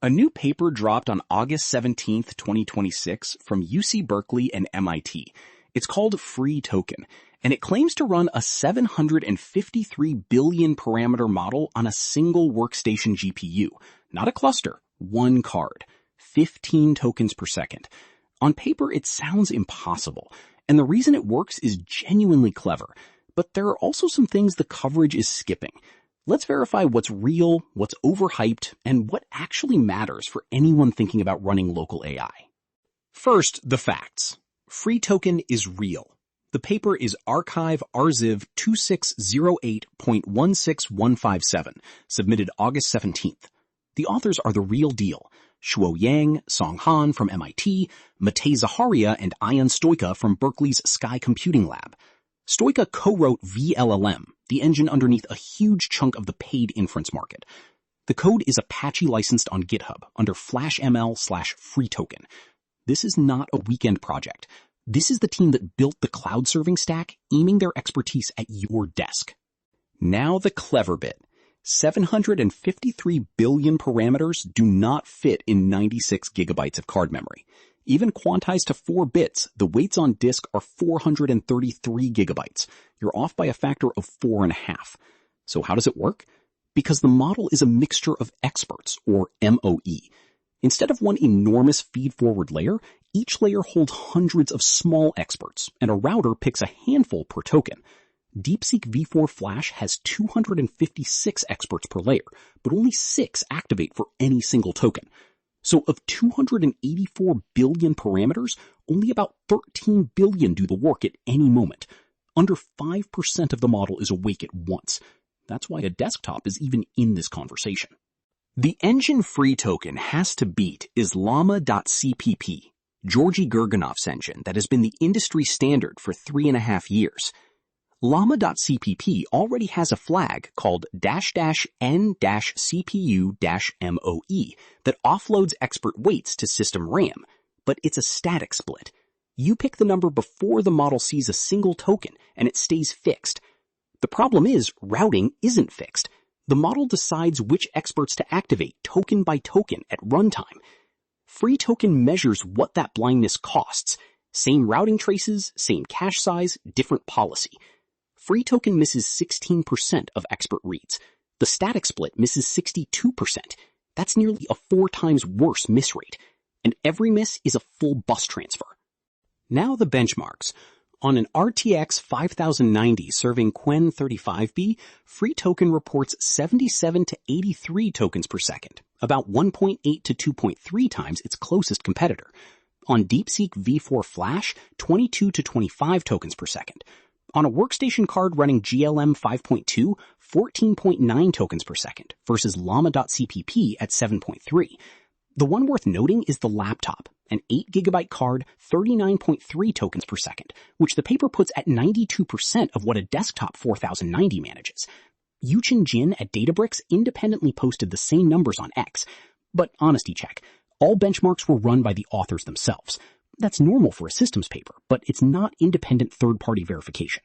A new paper dropped on August 17th, 2026 from UC Berkeley and MIT. It's called FreeToken, and it claims to run a 753 billion parameter model on a single workstation GPU. Not a cluster, one card. 15 tokens per second. On paper, it sounds impossible, and the reason it works is genuinely clever. But there are also some things the coverage is skipping. Let's verify what's real, what's overhyped, and what actually matters for anyone thinking about running local AI. First, the facts. FreeToken is real. The paper is arXiv arXiv 2608.16157, submitted August 17th. The authors are the real deal. Shuo Yang, Song Han from MIT, Matei Zaharia, and Ion Stoica from Berkeley's Sky Computing Lab. Stoica co-wrote vLLM, the engine underneath a huge chunk of the paid inference market. The code is Apache licensed on GitHub under FlashML/FreeToken. This is not a weekend project. This is the team that built the cloud serving stack, aiming their expertise at your desk. Now the clever bit. 753 billion parameters do not fit in 96 gigabytes of card memory. Even quantized to 4 bits, the weights on disk are 433 gigabytes. You're off by a factor of 4.5. So how does it work? Because the model is a mixture of experts, or MOE. Instead of one enormous feed-forward layer, each layer holds hundreds of small experts, and a router picks a handful per token. DeepSeek V4 Flash has 256 experts per layer, but only 6 activate for any single token. So of 284 billion parameters, only about 13 billion do the work at any moment. Under 5% of the model is awake at once. That's why a desktop is even in this conversation. The engine FreeToken has to beat is llama.cpp, Georgy Gergonov's engine that has been the industry standard for 3.5 years. llama.cpp already has a flag called --n-cpu-moe that offloads expert weights to system RAM, but it's a static split. You pick the number before the model sees a single token, and it stays fixed. The problem is, routing isn't fixed. The model decides which experts to activate token by token at runtime. FreeToken measures what that blindness costs. Same routing traces, same cache size, different policy. FreeToken misses 16% of expert reads. The static split misses 62%. That's nearly a 4 times worse miss rate. And every miss is a full bus transfer. Now the benchmarks. On an RTX 5090 serving Qwen 35B, FreeToken reports 77 to 83 tokens per second, about 1.8 to 2.3 times its closest competitor. On DeepSeek V4 Flash, 22 to 25 tokens per second. On a workstation card running GLM 5.2, 14.9 tokens per second versus llama.cpp at 7.3. The one worth noting is the laptop, an 8GB card, 39.3 tokens per second, which the paper puts at 92% of what a desktop 4090 manages. Yuchen Jin at Databricks independently posted the same numbers on X, but honesty check, all benchmarks were run by the authors themselves. That's normal for a systems paper, but it's not independent third-party verification.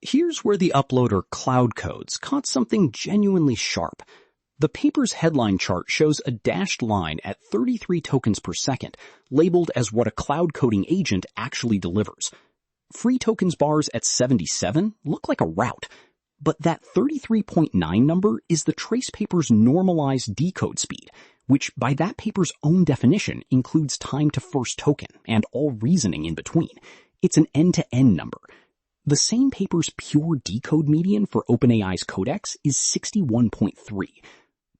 Here's where the uploader Cloud Codes caught something genuinely sharp. The paper's headline chart shows a dashed line at 33 tokens per second, labeled as what a cloud coding agent actually delivers. FreeToken's bars at 77 look like a route, but that 33.9 number is the trace paper's normalized decode speed, which by that paper's own definition includes time to first token and all reasoning in between. It's an end-to-end number. The same paper's pure decode median for OpenAI's codex is 61.3.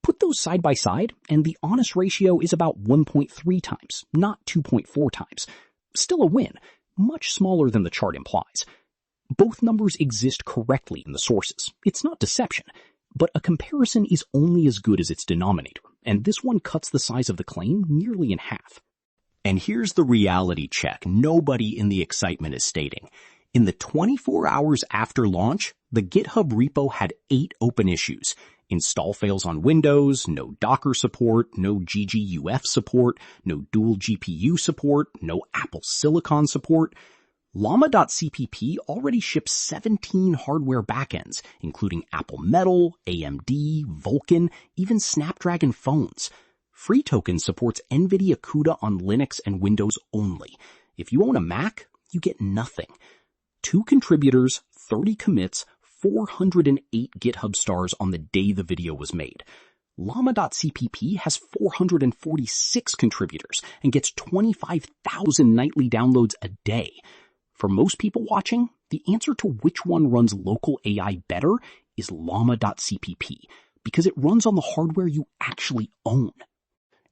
Put those side by side, and the honest ratio is about 1.3 times, not 2.4 times. Still a win, much smaller than the chart implies. Both numbers exist correctly in the sources. It's not deception, but a comparison is only as good as its denominator, and this one cuts the size of the claim nearly in half. And here's the reality check nobody in the excitement is stating. In the 24 hours after launch, the GitHub repo had 8 open issues. Install fails on Windows, no Docker support, no GGUF support, no dual GPU support, no Apple Silicon support. Llama.cpp already ships 17 hardware backends, including Apple Metal, AMD, Vulkan, even Snapdragon phones. FreeToken supports NVIDIA CUDA on Linux and Windows only. If you own a Mac, you get nothing. 2 contributors, 30 commits, 408 GitHub stars on the day the video was made. llama.cpp has 446 contributors and gets 25,000 nightly downloads a day. For most people watching, the answer to which one runs local AI better is llama.cpp, because it runs on the hardware you actually own.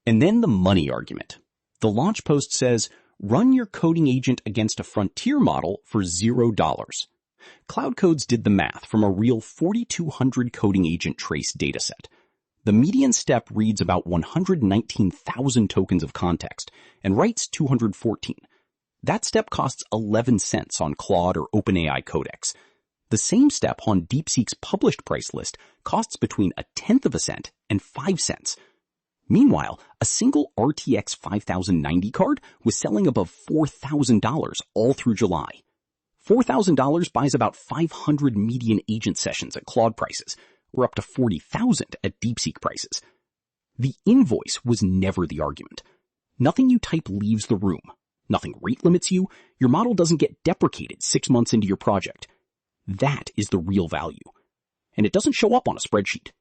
And then the money argument. The launch post says, run your coding agent against a frontier model for $0. Cloud Codes did the math from a real 4,200 coding agent trace dataset. The median step reads about 119,000 tokens of context and writes 214. That step costs 11 cents on Claude or OpenAI Codex. The same step on DeepSeek's published price list costs between 1/10 of a cent and 5 cents. Meanwhile, a single RTX 5090 card was selling above $4,000 all through July. $4,000 buys about 500 median agent sessions at Claude prices, or up to 40,000 at DeepSeek prices. The invoice was never the argument. Nothing you type leaves the room. Nothing rate limits you. Your model doesn't get deprecated 6 months into your project. That is the real value. And it doesn't show up on a spreadsheet.